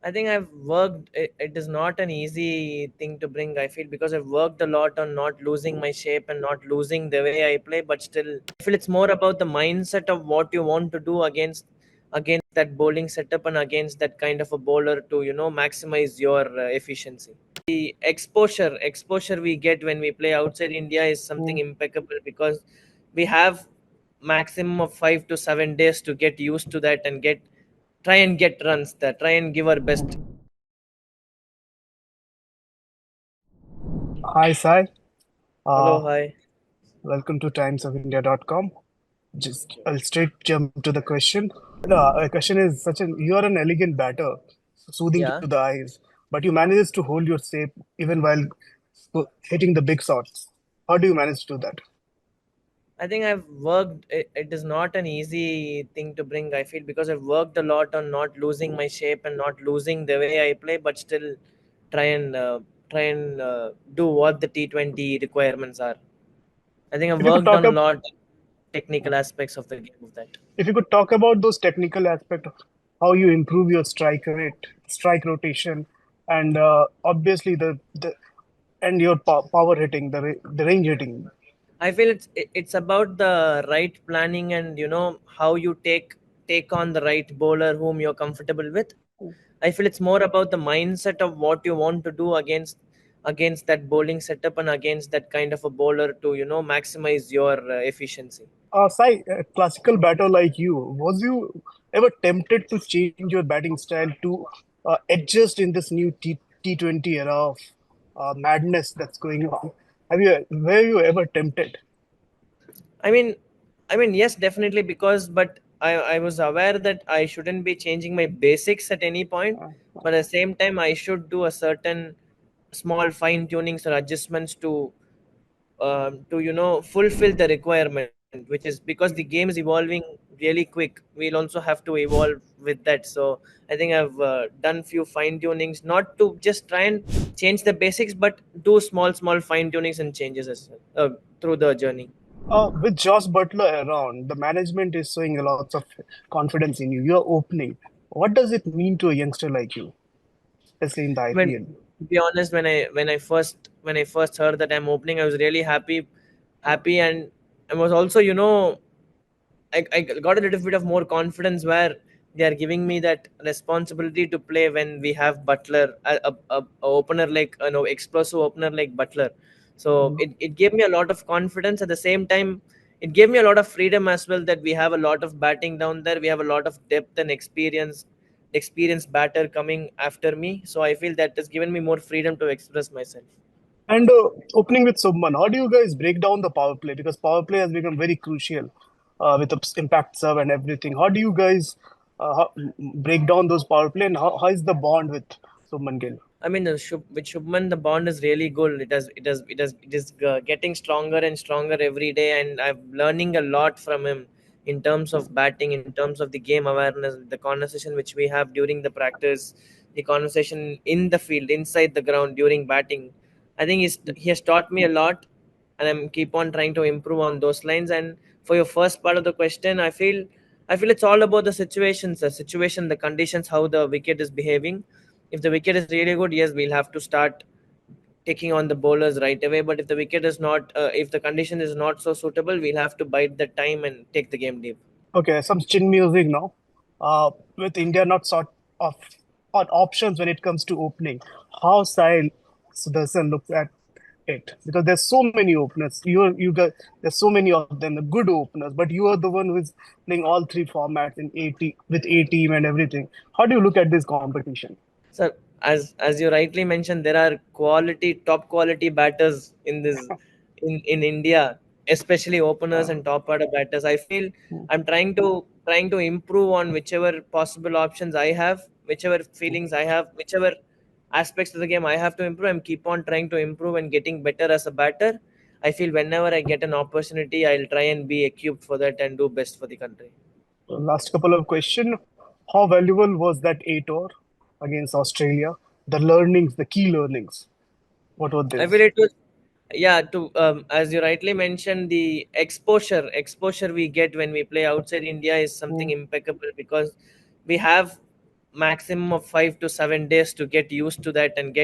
I think I've worked. It is not an easy thing to bring. I feel because I've worked a lot on not losing my shape and not losing the way I play. But still, I feel it's more about the mindset of what you want to do against that bowling setup and against that kind of a bowler to maximize your efficiency. The exposure we get when we play outside India is something Mm. impeccable because we have maximum of 5 to 7 days to get used to that and try and get runs there, try and give our best. Hi, Sai. Uh, Hello, hi. Welcome to timesofindia.com. Just I'll straight jump to the question. The question is you are an elegant batter, soothing Yeah, to the eyes, but you manage to hold your shape even while hitting the big shots. How do you manage to do that? I think I've worked. It is not an easy thing to bring. I feel because I've worked a lot on not losing my shape and not losing the way I play, but still try and uh, try and do what the T20 requirements are. I think I've If you could worked talk on a up, lot technical aspects of the game of that. if you could talk about those technical aspects, how you improve your strike rate, strike rotation, and obviously the and your power hitting, the range hitting. I feel it's about the right planning and how you take on the right bowler whom you're comfortable with. I feel it's more about the mindset of what you want to do against that bowling setup and against that kind of a bowler to maximize your efficiency. Sai, a classical batter like you, was you ever tempted to change your batting style to adjust in this new T20 era of madness that's going on? Were you ever tempted? I mean, yes, definitely because, but I was aware that I shouldn't be changing my basics at any point, but at the same time, I should do a certain small fine tunings or adjustments to fulfill the requirement, which is because the game is evolving really quick. We'll also have to evolve with that. So I think I've done few fine tunings, not to just try and change the basics, but do small fine tunings and changes as well, through the journey. With Josh Butler around, the management is showing lots of confidence in you. You're opening. What does it mean to a youngster like you, especially in the When IPL? to be honest, when I first heard that I'm opening, I was really happy, and I was also I got a little bit of more confidence where they are giving me that responsibility to play when we have Butler, a opener like explosive opener like Butler. So it gave me a lot of confidence. At the same time, it gave me a lot of freedom as well that we have a lot of batting down there. We have a lot of depth and experienced batter coming after me. So I feel that has given me more freedom to express myself. And opening with Subman, how do you guys break down the power play? Because power play has become very crucial with the impact serve and everything. How do you guys break down those power play, and how is the bond with Subman Gill? I mean, with Shubman, the bond is really good. It is getting stronger and stronger every day, and I'm learning a lot from him in terms of batting, in terms of the game awareness, the conversation which we have during the practice, the conversation in the field, inside the ground during batting. I think he has taught me a lot, and I'm keep on trying to improve on those lines. And for your first part of the question, I feel it's all about the situations, the conditions, how the wicket is behaving. If the wicket is really good, yes, we'll have to start taking on the bowlers right away. But if the wicket is not, if the condition is not so suitable, we'll have to bide the time and take the game deep. Okay, some chin music now. With India not sort of on options when it comes to opening, how Sai Sudharsan looks at it? Because there's so many openers. You got there's so many of them, the good openers, but you are the one who's playing all three formats in with A team and everything. How do you look at this competition? So as you rightly mentioned, there are top quality batters in India, especially openers Uh, and top order batters. I feel I'm trying to improve on whichever possible options I have, whichever feelings I have, whichever aspects of the game I have to improve. I'm keep on trying to improve and getting better as a batter. I feel whenever I get an opportunity, I'll try and be equipped for that and do best for the country. Last couple of questions. How valuable was that 8 over against Australia? The learnings, the key learnings. What were I feel this? it was, yeah, to as you rightly mentioned, the exposure we get when we play outside India is something Mm. impeccable because we have maximum of 5 to 7 days to get used to that and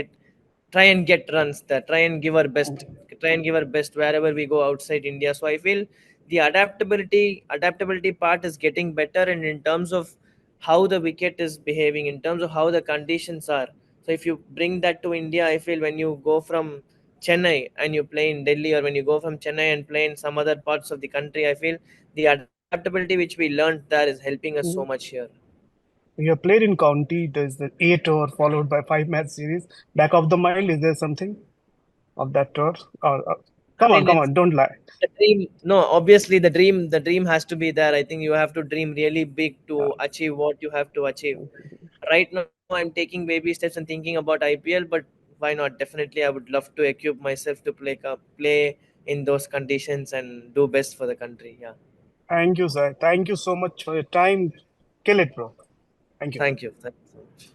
try and get runs there, try and give our best wherever we go outside India. So I feel the adaptability part is getting better, and in terms of how the wicket is behaving, in terms of how the conditions are. So if you bring that to India, I feel when you go from Chennai and you play in Delhi, or when you go from Chennai and play in some other parts of the country, I feel the adaptability which we learned there is helping us so much here. You have played in county. There's the 8 tour followed by 5 match series. Back of the mind, is there something of that tour? I mean, Come it's on, don't lie. the dream. No, obviously the dream has to be there. I think you have to dream really big Uh, to achieve what you have to achieve. Right now, I'm taking baby steps and thinking about IPL, but why not? Definitely, I would love to equip myself to play in those conditions and do best for the country. Yeah. Thank you, sir. Thank you so much for your time. Kill it, bro. Thank you. Thank you. Thank you so much.